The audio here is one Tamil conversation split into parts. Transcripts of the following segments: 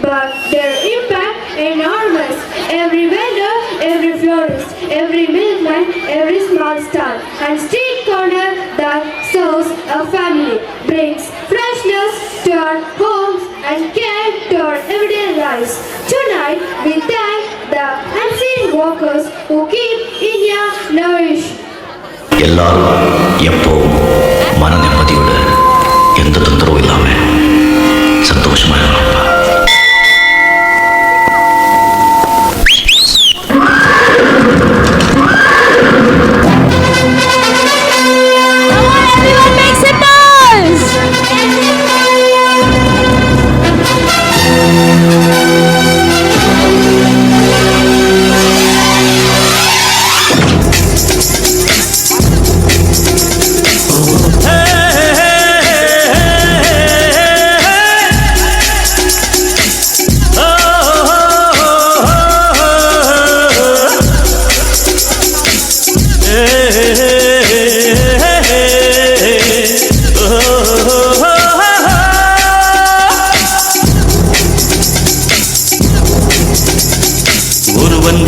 but their impact enormous. Every vendor, every florist, every milkman, every small stall and street corner that serves a family brings freshness to our homes and care to our everyday lives. Tonight, we thank the unseen workers who keep India nourished. எல்லாரும் எப்போவும் மன நிம்மதியோட எந்த தொந்தரவும் இல்லாம சந்தோஷமா இருக்கணும்ப்பா.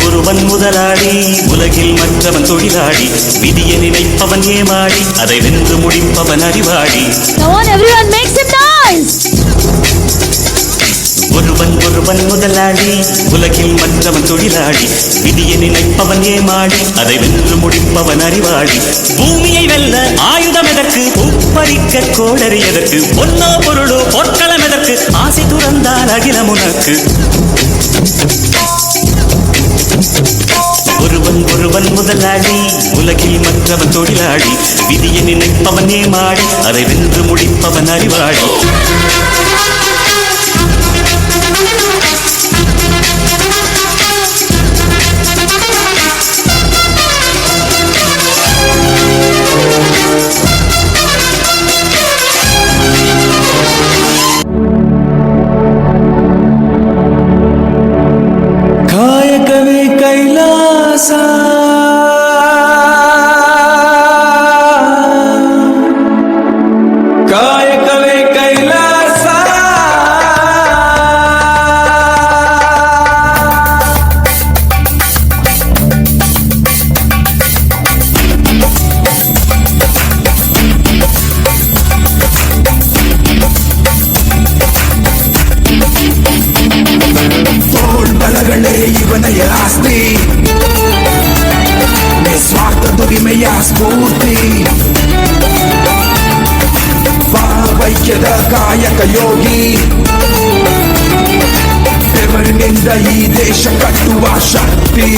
ஒருவன் முதலாளி உலகில் மற்றவன் தொழிலாளி விதியை நினைப்பவன் ஏமாடி அதை வென்று முடிப்பவன் அறிவாளி. ஒருவன் முதலாளி உலகில் மற்றவன் தொழிலாளி விதியை நினைப்பவன் ஏமாடி அதை வென்று முடிப்பவன் அறிவாளி. பூமியை வெல்ல ஆயுதம் எதற்கு, உப்பரிக்க கோடரி எதற்கு, பொன்னோ பொருளோ பொற்களம் எதற்கு, ஆசை துறந்தால் அகிலம் உனக்கு. ஒருவன் முதலாளி உலகில் மற்றவன் தொழிலாளி விதியை நினைப்பவன் ஏமாடி அதை வென்று முடிப்பவன் அறிவாளி. ಕಾಯಕವೇ ಕೈಲಾಸ ಕಾಯಕವೇ ಕೈಲಾಸ ಬಲಗಳೇ ಇವನೆಯ ಆಸ್ತಿ, ನಿಸ್ವಾರ್ಥ ದುಡಿಮೆಯ ಸ್ಫೂರ್ತಿ, ಭಾವೈಕ್ಯದ ಕಾಯಕ ಯೋಗಿ, ಬೆವರಿನಿಂದ ಈ ದೇಶ ಕಟ್ಟುವ ಶಕ್ತಿ.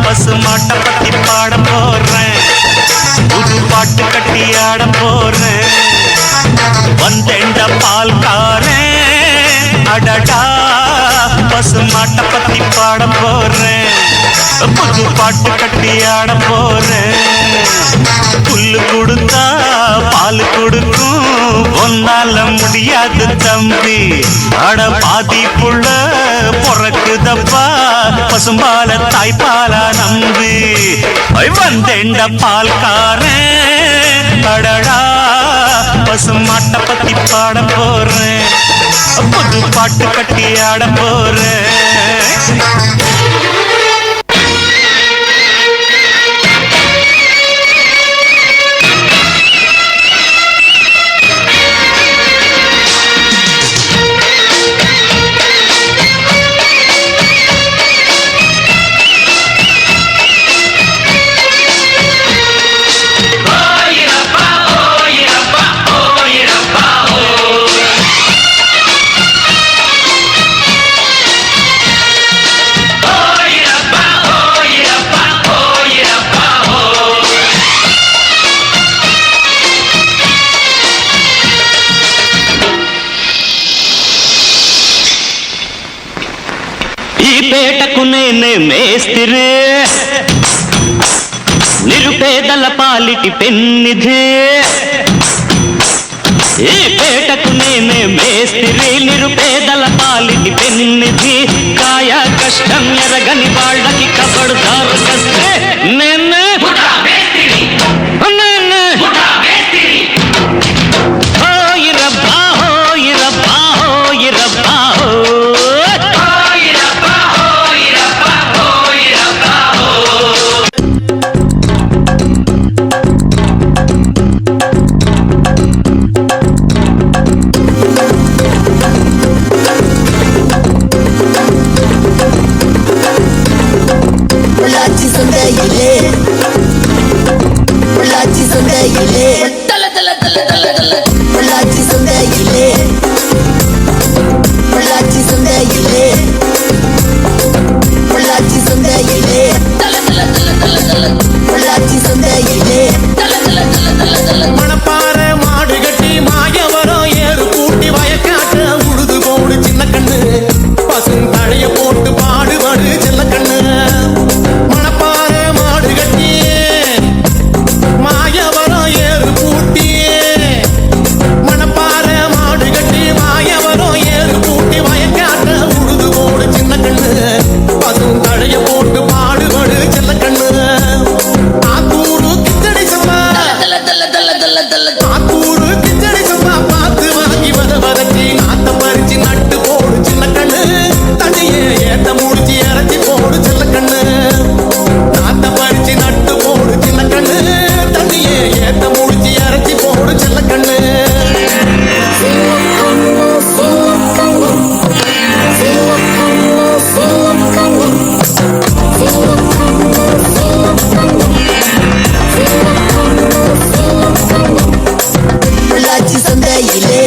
பசுமாட்டை பத்தி பாட போறேன், புது பாட்டு கட்டி ஆட போறேன். வந்தேண்ட பால்காரன் அடடா பசுமாட்டை பத்தி பாட போறேன், புது பாட்டு கட்டி ஆட போறேன். புல்லு கொடுத்தா பால் கொடுக்கும், ஒன்னால முடியாது தம்பி, அட பாதி புள்ள பொறக்குதப்பா பசும்பால தாய்ப்பாலா நம்பி. வந்தேண்ட பால்காரன் அடடா பசுமாட்டை பத்தி பாட போறேன், புது பாட்டு கட்டி ஆட போறேன். ఈ పేటకు నేనే మేస్తిరి నిరుపేదల పాలిటి పెన్నిధి ఈ పేటకు నేనే మేస్తిరి నిరుపేదల పాలిటి పెన్నిధి కాయ కష్టం ఎరగని వాళ్ళకి కబడ్దారు కస్తే నేనే హోయిరబ్బా హోయిరబ్బా హోయిరబ్బా பொள்ளாச்சி சந்தையிலே பொள்ளாச்சி சந்தையிலே பொள்ளாச்சி சந்தையிலே பொள்ளாச்சி சந்தையிலே பொள்ளாச்சி சந்தையிலே பொள்ளாச்சி சந்தையிலே மணப்பாறை மாடு கட்டி மாயவரம் ஏறு கூட்டி வயக்காட்ட உழுது போடு சின்ன கண்ணு பசும் தழைய போட்டு பாடுபடு சின்ன கண்ணு மணப்பாறை மாடு கட்டி மாயவரம் ஏறு கூட்டி மணப்பாறை மாடு கட்டி மாயவரம் ஏறு கூட்டி வயக்காட்ட உழுது போடு சின்ன கண்ணு பசும் தழைய போட்டு பாடுபடு சின்ன கண்ணு ஆத்தூரு கிச்சடி சம்மா ஆத்தூரு கிச்சடி சம்பா பார்த்து வாங்கி வதக்கி நாத்த பறிச்சு நட்டு போடு சின்ன கண்ணு தண்ணியே ஏத்த முடிச்சு இறச்சி போடு சின்ன கண்ணு நாத்த பறிச்சு நட்டு போடு சின்ன கண்ணு தண்ணியே ஏத்த முடிச்சு இறச்சி போடு சின்ன கண்ணு பொள்ளாச்சி சந்தையிலே